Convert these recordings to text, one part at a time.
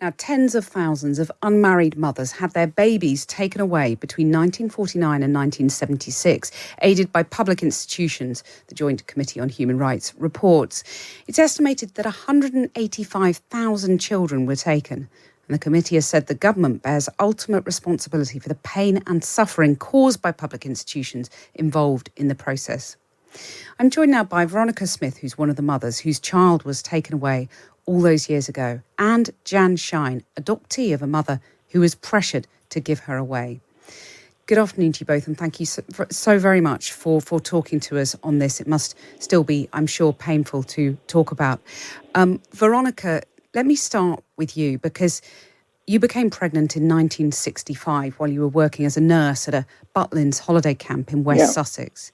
Now, tens of thousands of unmarried mothers had their babies taken away between 1949 and 1976, aided by public institutions, the Joint Committee on Human Rights reports. It's estimated that 185,000 children were taken. And the committee has said the government bears ultimate responsibility for the pain and suffering caused by public institutions involved in the process. I'm joined now by Veronica Smith, who's one of the mothers whose child was taken away all those years ago, and Jan Shine, adoptee of a mother who was pressured to give her away. Good afternoon to you both, and thank you so very much for talking to us on this. It must still be, I'm sure, painful to talk about. Veronica, let me start with you, because you became pregnant in 1965 while you were working as a nurse at a Butlins holiday camp in West Sussex.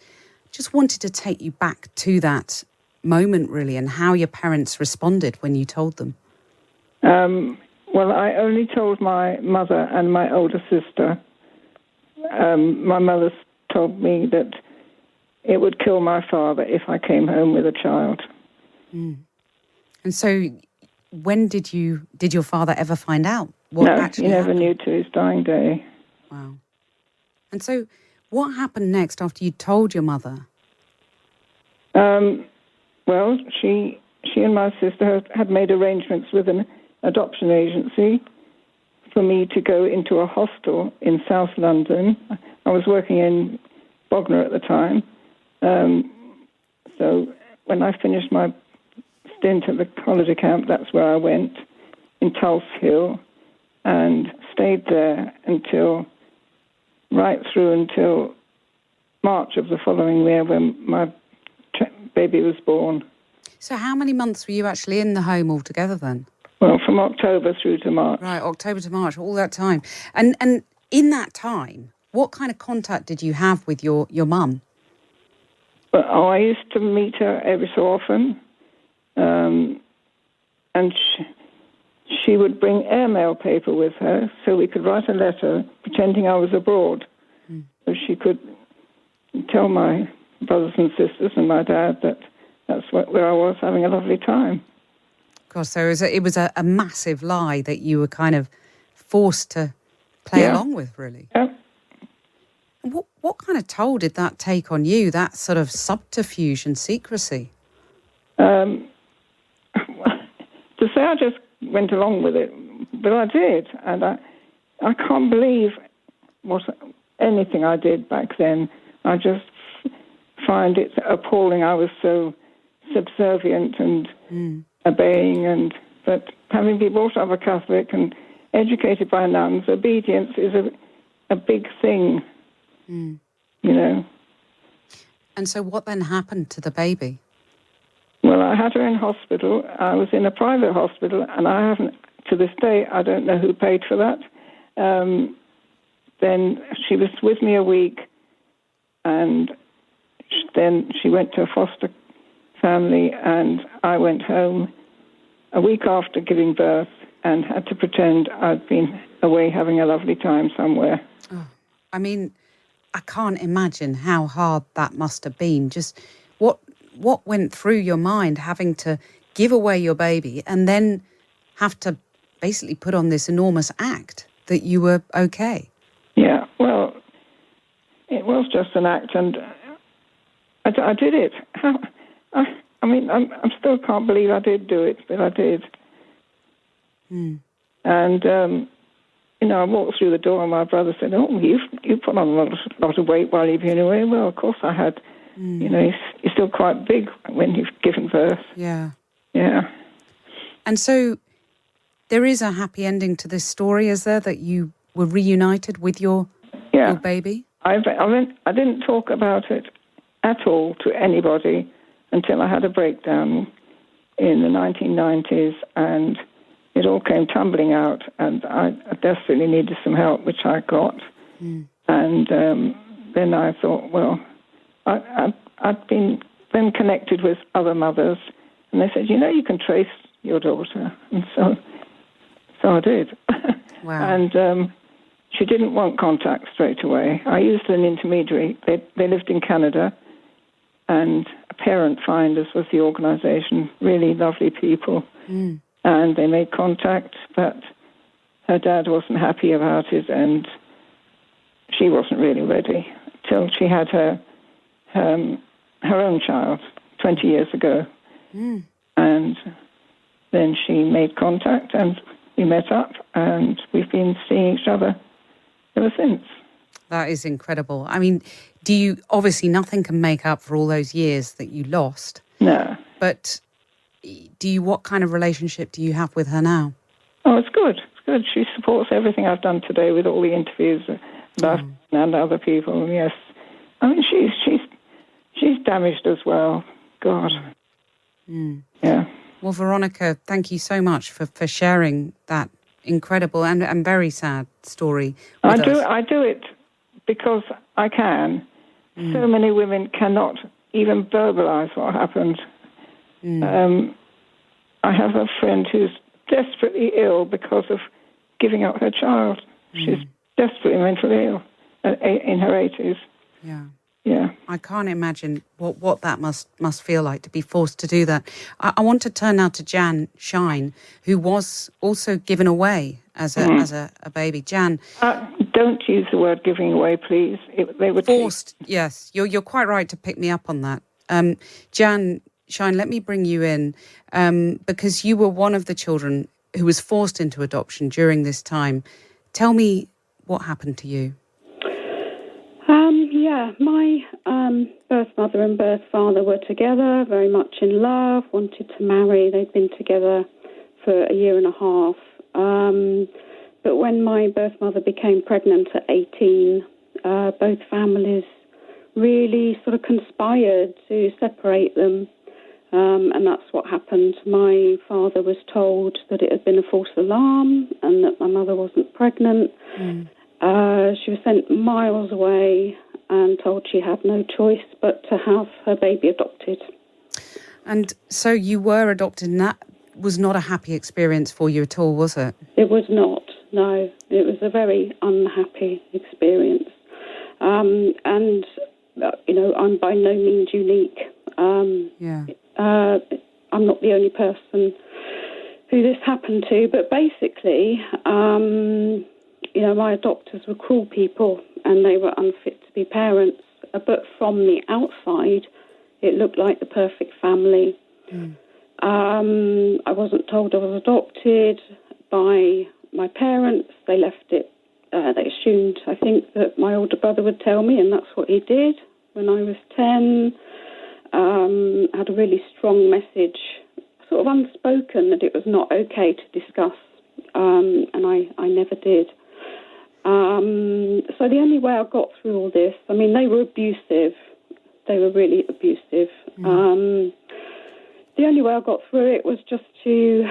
Just wanted to take you back to that moment, really, and how your parents responded when you told them. Well, I only told my mother and my older sister. My mother told me that it would kill my father if I came home with a child. Mm. And so when did your father ever find out what actually he never happened? knew to his dying day. Wow. And so what happened next after you told your mother? Well, she and my sister had made arrangements with an adoption agency for me to go into a hostel in South London. I was working in Bognor at the time. So when I finished my stint at the holiday camp, that's where I went, in Tulse Hill, and stayed there right through until March of the following year, when my baby was born. So how many months were you actually in the home altogether then? Well, from October through to March. Right, October to March, all that time. And in that time, what kind of contact did you have with your mum? Well, I used to meet her every so often, and she would bring airmail paper with her so we could write a letter pretending I was abroad. So she could tell my brothers and sisters and my dad that that's where I was, having a lovely time. Of course, so it was a massive lie that you were kind of forced to play along with, really. Yeah. What kind of toll did that take on you, that sort of subterfuge and secrecy? To say I just went along with it, but I did. And I can't believe anything I did back then. I just find it appalling. I was so subservient and obeying, but having been brought up a Catholic and educated by nuns, obedience is a big thing, you know. And so what then happened to the baby? Well, I had her in hospital. I was in a private hospital, and I haven't, to this day, I don't know who paid for that. Then she was with me a week, and then she went to a foster family, and I went home a week after giving birth and had to pretend I'd been away having a lovely time somewhere. Oh, I mean, I can't imagine how hard that must have been. Just what went through your mind, having to give away your baby and then have to basically put on this enormous act that you were okay? Yeah, well, it was just an act, and I did it. I still can't believe I did do it, but I did. And, I walked through the door and my brother said, "Oh, you put on a lot of weight while you've been away." Well, of course I had. You're still quite big when you've given birth. Yeah. Yeah. And so there is a happy ending to this story, is there, that you were reunited with your baby? I didn't talk about it at all to anybody until I had a breakdown in the 1990s, and it all came tumbling out, and I desperately needed some help, which I got. And then I thought, well, I'd been then connected with other mothers, and they said, you can trace your daughter. And so I did. Wow. And she didn't want contact straight away. I used an intermediary. They lived in Canada, and Parent Finders was the organisation. Really lovely people. and they made contact, but her dad wasn't happy about it, and she wasn't really ready till she had her own child 20 years ago. And then she made contact, and we met up, and we've been seeing each other ever since. That is incredible. I mean, obviously nothing can make up for all those years that you lost. No. But what kind of relationship do you have with her now? Oh, it's good. It's good. She supports everything I've done today with all the interviews about and other people. Yes. I mean, she's damaged as well. God. Yeah. Well, Veronica, thank you so much for sharing that incredible and very sad story with us. I do it because I can. So many women cannot even verbalise what happened. I have a friend who's desperately ill because of giving up her child. She's desperately mentally ill in her 80s. Yeah. I can't imagine what that must feel like to be forced to do that. I want to turn now to Jan Shine, who was also given away as a baby. Jan, don't use the word giving away, please. They were forced. Yes, you're quite right to pick me up on that. Jan Shine, let me bring you in because you were one of the children who was forced into adoption during this time. Tell me what happened to you. My birth mother and birth father were together, very much in love, wanted to marry. They'd been together for a year and a half. But when my birth mother became pregnant at 18, both families really sort of conspired to separate them. And that's what happened. My father was told that it had been a false alarm and that my mother wasn't pregnant. She was sent miles away and told she had no choice but to have her baby adopted. And so you were adopted, and that was not a happy experience for you at all, was it? It was not, no. It was a very unhappy experience. And, I'm by no means unique. I'm not the only person who this happened to, but basically, my adopters were cruel people and they were unfit to be parents. But from the outside, it looked like the perfect family. I wasn't told I was adopted by my parents. They left it. They assumed, I think, that my older brother would tell me, and that's what he did when I was 10. Had a really strong message, sort of unspoken, that it was not okay to discuss, and I never did. So the only way I got through all this, I mean, they were abusive. They were really abusive. The only way I got through it was just to,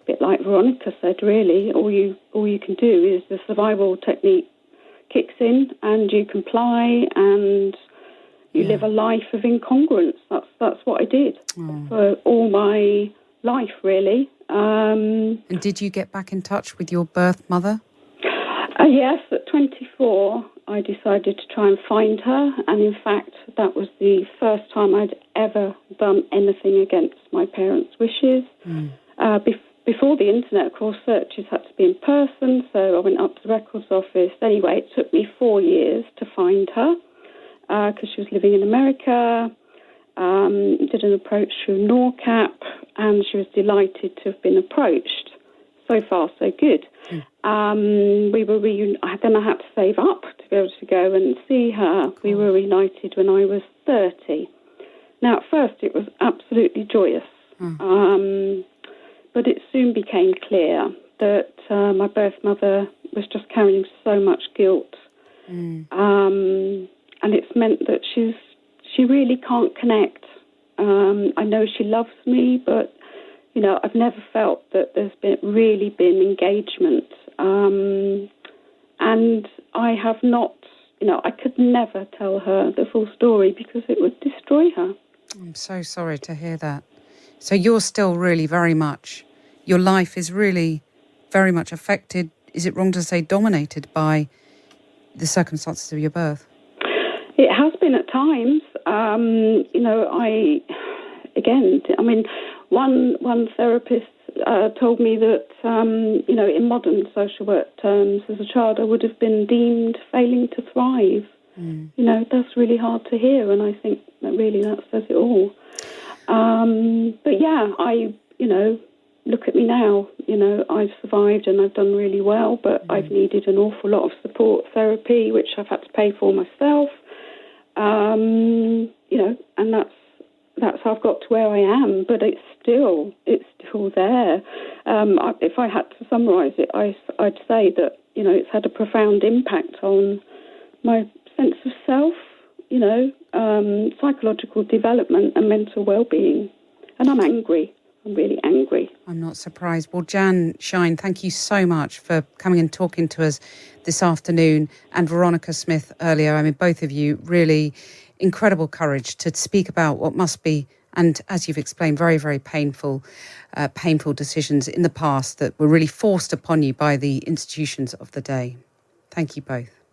a bit like Veronica said, really, all you can do is the survival technique kicks in and you comply and you live a life of incongruence. That's what I did for all my life, really. And did you get back in touch with your birth mother? Yes, at 24, I decided to try and find her. And in fact, that was the first time I'd ever done anything against my parents' wishes. Before the internet, of course, searches had to be in person. So I went up to the records office. Anyway, it took me 4 years to find her because she was living in America. Did an approach through NORCAP, and she was delighted to have been approached. So far, so good. We were then I had to save up to be able to go and see her. We were reunited when I was 30. Now, at first, it was absolutely joyous. But it soon became clear that my birth mother was just carrying so much guilt. And it's meant that she really can't connect. I know she loves me, but I've never felt that there's really been engagement. And I have not, I could never tell her the full story because it would destroy her. I'm so sorry to hear that. So you're still really very much, your life is really very much affected, is it wrong to say dominated by the circumstances of your birth? It has been at times. One therapist told me that, in modern social work terms, as a child, I would have been deemed failing to thrive. That's really hard to hear, and I think that says it all. But yeah, look at me now. I've survived and I've done really well, but I've needed an awful lot of support therapy, which I've had to pay for myself. And that's how I've got to where I am. But it's still there. If I had to summarise it, I'd say that it's had a profound impact on my sense of self, psychological development and mental well-being. And I'm angry. I'm really angry. I'm not surprised. Well, Jan Shine, thank you so much for coming and talking to us this afternoon. And Veronica Smith earlier. I mean, both of you, really incredible courage to speak about what must be, and as you've explained, very, very painful decisions in the past that were really forced upon you by the institutions of the day. Thank you both.